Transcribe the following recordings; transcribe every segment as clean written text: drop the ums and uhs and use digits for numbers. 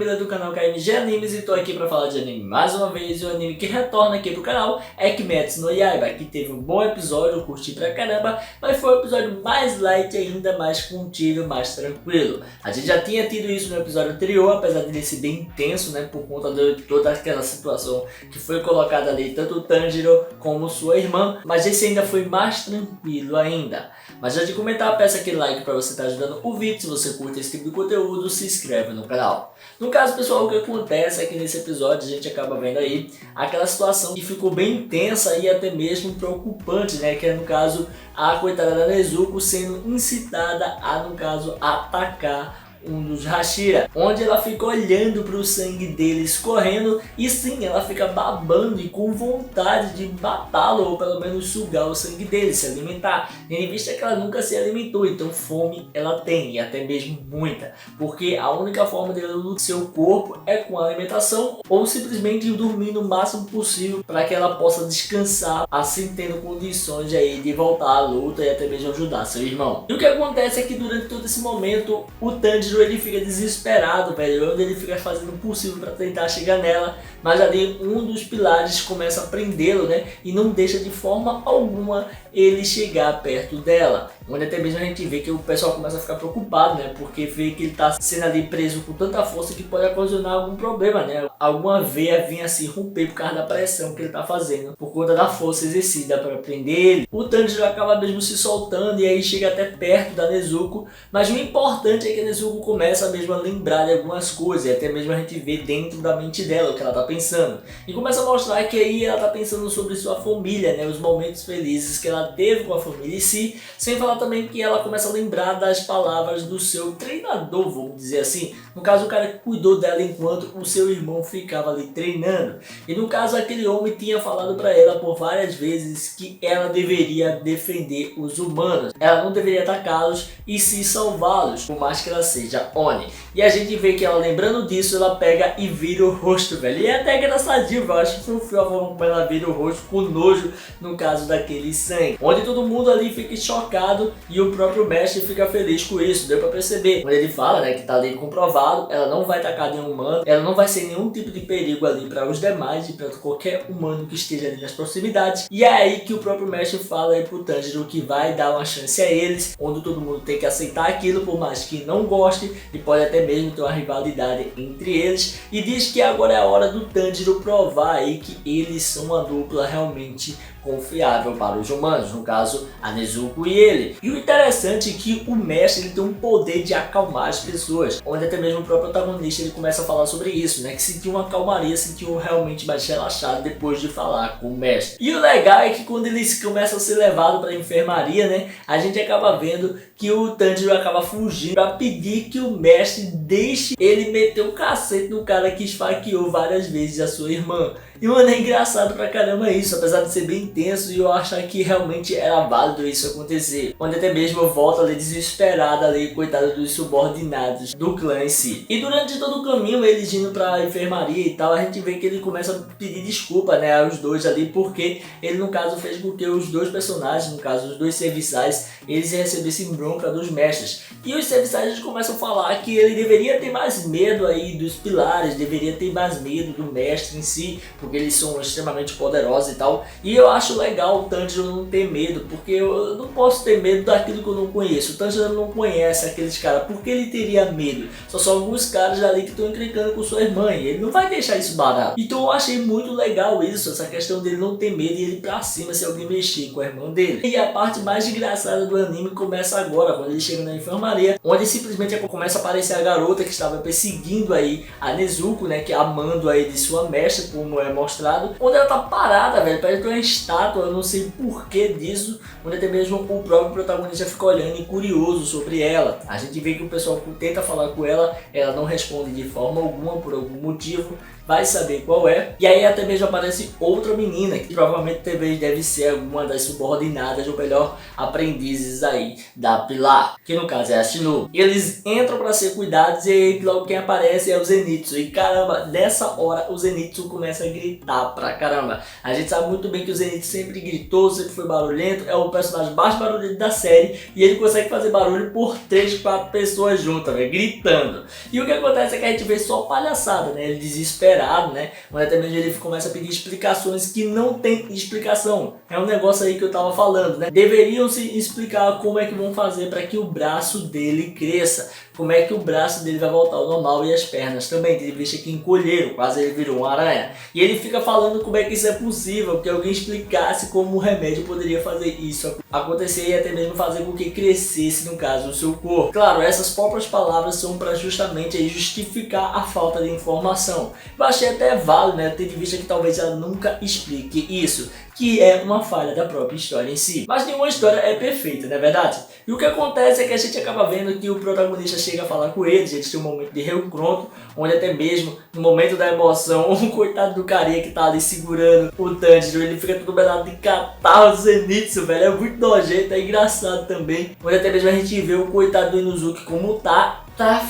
Gamer do canal KMG Animes e tô aqui pra falar de anime mais uma vez. E o anime que retorna aqui pro canal é Kimetsu no Yaiba, que teve um bom episódio, eu curti pra caramba, mas foi um episódio mais light ainda, mais contido, mais tranquilo. A gente já tinha tido isso no episódio anterior, apesar dele ser bem intenso, né, por conta de toda aquela situação que foi colocada ali, tanto o Tanjiro como sua irmã, mas esse ainda foi mais tranquilo ainda. Mas antes de comentar, peço aquele like para você estar ajudando o vídeo. Se você curte esse tipo de conteúdo, se inscreve no canal. No caso, pessoal, o que acontece é que nesse episódio a gente acaba vendo aí aquela situação que ficou bem tensa e até mesmo preocupante, né? Que é, no caso, a coitada da Nezuko sendo incitada a, no caso, atacar um dos Hashira, onde ela fica olhando para o sangue dele escorrendo e sim, ela fica babando e com vontade de matá-lo ou pelo menos sugar o sangue dele, se alimentar, tendo em vista que ela nunca se alimentou, então fome ela tem e até mesmo muita, porque a única forma dela nutrir seu corpo é com a alimentação ou simplesmente dormir no máximo possível para que ela possa descansar, assim tendo condições aí de voltar à luta e até mesmo ajudar seu irmão. E o que acontece é que durante todo esse momento o Tanjiro ele fica desesperado, velho, onde ele fica fazendo o possível para tentar chegar nela, mas ali um dos pilares começa a prendê-lo, né, e não deixa de forma alguma ele chegar perto dela, onde até mesmo a gente vê que o pessoal começa a ficar preocupado, né, porque vê que ele está sendo ali preso com tanta força que pode ocasionar algum problema, né, alguma veia vinha se romper por causa da pressão que ele está fazendo, por conta da força exercida para prender ele. O Tanjiro acaba mesmo se soltando e aí chega até perto da Nezuko, mas o importante é que a Nezuko começa mesmo a lembrar de algumas coisas, e até mesmo a gente vê dentro da mente dela o que ela está pensando, e começa a mostrar que aí ela está pensando sobre sua família, né, os momentos felizes que ela teve com a família em si, sem falar também que ela começa a lembrar das palavras do seu treinador, vamos dizer assim, no caso o cara que cuidou dela enquanto o seu irmão ficava ali treinando, e no caso aquele homem tinha falado para ela por várias vezes que ela deveria defender os humanos, ela não deveria atacá-los e sim salvá-los, por mais que ela seja Oni. E a gente vê que ela, lembrando disso, ela pega e vira o rosto, velho. E é até engraçadinho, eu acho que foi a forma como ela vira o rosto com nojo, no caso daquele sangue. Onde todo mundo ali fica chocado e o próprio mestre fica feliz com isso, deu pra perceber. Quando ele fala, né, que tá ali comprovado, ela não vai atacar nenhum humano, ela não vai ser nenhum tipo de perigo ali para os demais e para qualquer humano que esteja ali nas proximidades. E é aí que o próprio mestre fala aí pro Tanjiro que vai dar uma chance a eles, onde todo mundo tem que aceitar aquilo, por mais que não goste, e pode até mesmo ter uma rivalidade entre eles, e diz que agora é a hora do Tanjiro provar aí que eles são uma dupla realmente confiável para os humanos, no caso a Nezuko e ele. E o interessante é que o mestre ele tem um poder de acalmar as pessoas, onde até mesmo o próprio protagonista ele começa a falar sobre isso, né, que sentiu uma calmaria, sentiu realmente mais relaxado depois de falar com o mestre. E o legal é que quando eles começam a ser levados para a enfermaria, né, a gente acaba vendo que o Tanjiro acaba fugindo para pedir que o mestre deixe ele meter o cacete no cara que esfaqueou várias vezes a sua irmã. E mano, é engraçado pra caramba isso, apesar de ser bem intenso, e eu achar que realmente era válido isso acontecer. Onde até mesmo eu volto ali desesperada ali, coitado dos subordinados do clã em si. E durante todo o caminho, eles indo pra enfermaria e tal, a gente vê que ele começa a pedir desculpa, né, aos dois ali, porque ele no caso fez com que os dois personagens, no caso os dois serviçais, eles recebessem bronca dos mestres. E os serviçais começam a falar que ele deveria ter mais medo aí dos pilares, deveria ter mais medo do mestre em si, porque eles são extremamente poderosos e tal. E eu acho legal o Tanjiro não ter medo, porque eu não posso ter medo daquilo que eu não conheço. O Tanjiro não conhece aqueles caras, por que ele teria medo? Só alguns caras ali que estão encrencando com sua irmã, e ele não vai deixar isso barato. Então eu achei muito legal isso, essa questão dele não ter medo e ele ir pra cima se alguém mexer com a irmã dele. E a parte mais engraçada do anime começa agora, quando ele chega na enfermaria, onde simplesmente começa a aparecer a garota que estava perseguindo aí a Nezuko, né, que é amando aí de sua mestra, como é mostrado, onde ela tá parada, velho, parece uma estátua, eu não sei por que disso, onde até mesmo o próprio protagonista fica olhando e curioso sobre ela. A gente vê que o pessoal tenta falar com ela, ela não responde de forma alguma, por algum motivo, vai saber qual é. E aí até mesmo aparece outra menina, que provavelmente também deve ser uma das subordinadas, ou melhor, aprendizes aí da Pilar, que no caso é a Shinu. Eles entram para ser cuidados e aí logo quem aparece é o Zenitsu. E caramba, nessa hora o Zenitsu começa a gritar pra caramba. A gente sabe muito bem que o Zenitsu sempre gritou, sempre foi barulhento, é o personagem mais barulhento da série e ele consegue fazer barulho por 3, 4 pessoas juntas, véio, gritando. E o que acontece é que a gente vê só palhaçada, né? Ele desesperado, né? Mas até mesmo ele começa a pedir explicações que não tem explicação. É um negócio aí que eu tava falando, né? Deveriam se explicar como é que vão fazer para que o braço dele cresça. Como é que o braço dele vai voltar ao normal e as pernas também. Ele deixa que encolheram, quase ele virou uma aranha. E ele fica falando como é que isso é possível, que alguém explicasse como o remédio poderia fazer isso acontecer e até mesmo fazer com que crescesse, no caso, o seu corpo. Claro, essas próprias palavras são para justamente aí justificar a falta de informação. Eu achei até válido, né, tendo em vista que talvez ela nunca explique isso, que é uma falha da própria história em si. Mas nenhuma história é perfeita, não é verdade? E o que acontece é que a gente acaba vendo que o protagonista chega a falar com eles tem um momento de reencontro, onde até mesmo no momento da emoção, o coitado do carinha que tá ali segurando o Tanjiro, ele fica todo belado de catarro do Zenitsu, velho, é muito nojento, é engraçado também. Onde até mesmo a gente vê o coitado do Inuzuki como tá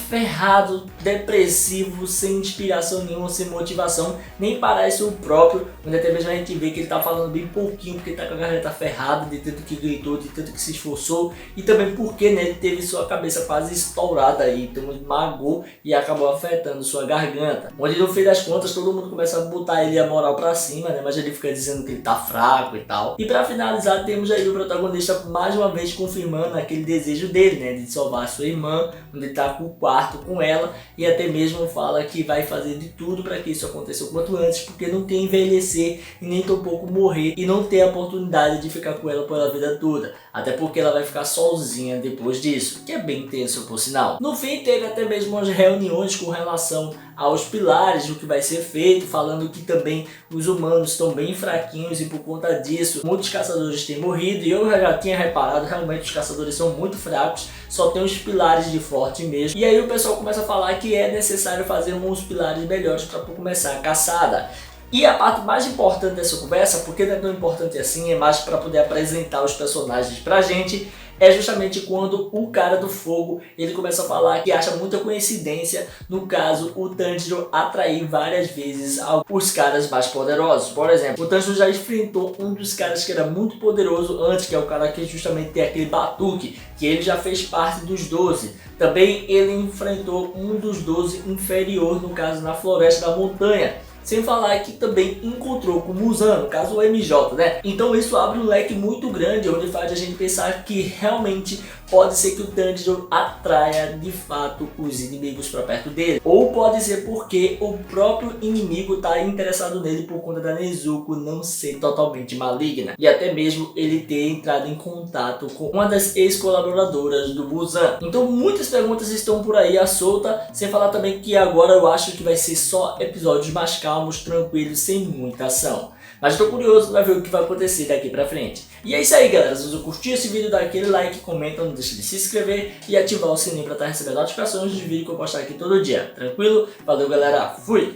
ferrado, depressivo, sem inspiração nenhuma, sem motivação, nem parece o próprio, onde até mesmo a gente vê que ele tá falando bem pouquinho, porque ele tá com a garganta ferrada, de tanto que gritou, de tanto que se esforçou, e também porque, né, ele teve sua cabeça quase estourada aí, então esmagou e acabou afetando sua garganta. Onde no fim das contas todo mundo começa a botar ele a moral pra cima, né, mas ele fica dizendo que ele tá fraco e tal. E pra finalizar temos aí o protagonista mais uma vez confirmando aquele desejo dele, né, de salvar sua irmã, onde ele tá o quarto com ela e até mesmo fala que vai fazer de tudo para que isso aconteça o quanto antes, porque não quer envelhecer e nem tampouco morrer e não ter a oportunidade de ficar com ela pela vida toda, até porque ela vai ficar sozinha depois disso, que é bem tenso por sinal. No fim teve até mesmo umas reuniões com relação aos pilares, do que vai ser feito, falando que também os humanos estão bem fraquinhos e por conta disso muitos caçadores têm morrido, e eu já tinha reparado, realmente os caçadores são muito fracos, só tem os pilares de forte mesmo. E aí o pessoal começa a falar que é necessário fazer uns pilares melhores para começar a caçada. E a parte mais importante dessa conversa, porque não é tão importante assim, é mais para poder apresentar os personagens pra gente, é justamente quando o cara do fogo, ele começa a falar que acha muita coincidência, no caso, o Tanjiro atrair várias vezes os caras mais poderosos. Por exemplo, o Tanjiro já enfrentou um dos caras que era muito poderoso antes, que é o cara que justamente tem aquele batuque, que ele já fez parte dos 12. Também ele enfrentou um dos 12 inferior, no caso, na Floresta da Montanha. Sem falar que também encontrou com o Muzan, no caso o MJ, né? Então isso abre um leque muito grande, onde faz a gente pensar que realmente pode ser que o Tanjiro atraia de fato os inimigos para perto dele. Ou pode ser porque o próprio inimigo está interessado nele por conta da Nezuko não ser totalmente maligna. E até mesmo ele ter entrado em contato com uma das ex-colaboradoras do Muzan. Então muitas perguntas estão por aí à solta, sem falar também que agora eu acho que vai ser só episódios mais calmos, tranquilos, sem muita ação. Mas estou curioso para ver o que vai acontecer daqui pra frente. E é isso aí, galera. Se você curtiu esse vídeo, dá aquele like, comenta, não deixe de se inscrever e ativar o sininho para estar recebendo notificações de vídeo que eu postar aqui todo dia. Tranquilo? Valeu, galera. Fui!